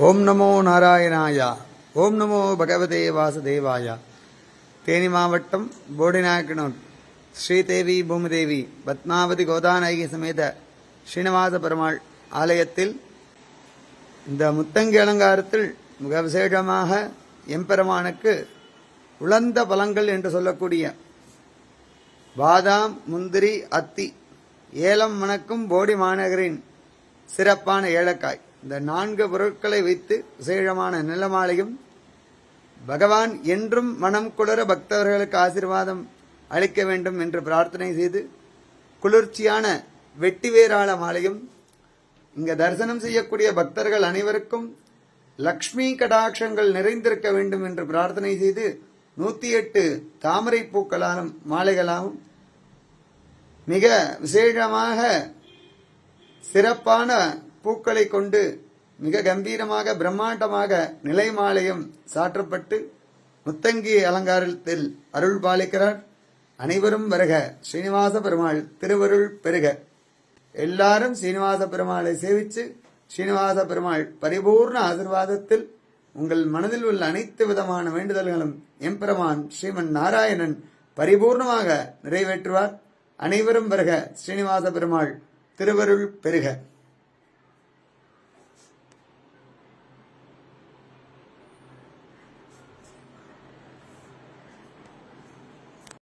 ஓம் நமோ நாராயணாய. ஓம் நமோ பகவதே வாசுதேவாய. தேனி மாவட்டம் போடிநாயக்கனூர் ஸ்ரீதேவி பூமிதேவி பத்மாவதி கோதாநாயகி சமேத ஸ்ரீனிவாச பெருமாள் ஆலயத்தில் இந்த முத்தங்கி அலங்காரத்தில் மிக விசேஷமாக எம்பெருமானுக்கு உலர்ந்த பழங்கள் என்று சொல்லக்கூடிய பாதாம், முந்திரி, அத்தி, ஏலம் மணக்கும் போடி மாநகரின் சிறப்பான ஏலக்காய், இந்த 4 பொருட்களை வைத்து விசேஷமான நிலமாலையும் பகவான் என்றும் மனம் குளிர பக்தர்களுக்கு ஆசீர்வாதம் அளிக்க வேண்டும் என்று பிரார்த்தனை செய்து குளிர்ச்சியான வெட்டிவேராள மாலையும் இங்க தரிசனம் செய்யக்கூடிய பக்தர்கள் அனைவருக்கும் லக்ஷ்மி கடாட்சங்கள் நிறைந்திருக்க வேண்டும் என்று பிரார்த்தனை செய்து 108 தாமரை பூக்களாலும் மாலைகளாலும் மிக விசேஷமாக சிறப்பான பூக்களை கொண்டு மிக கம்பீரமாக பிரம்மாண்டமாக நிலை மாலையும் சாற்றப்பட்டு முத்தங்கி அலங்காரத்தில் அருள் பாலிக்கிறார். அனைவரும் வருக, ஸ்ரீனிவாச பெருமாள் திருவருள் பெருக. எல்லாரும் ஸ்ரீனிவாச பெருமாளை சேவித்து ஸ்ரீனிவாச பெருமாள் பரிபூர்ண ஆசீர்வாதத்தில் உங்கள் மனதில் உள்ள அனைத்து விதமான வேண்டுதல்களும் எம்பெருமான் ஸ்ரீமன் நாராயணன் பரிபூர்ணமாக நிறைவேற்றுவார். அனைவரும் வருக, ஸ்ரீனிவாச பெருமாள் திருவருள் பெருக.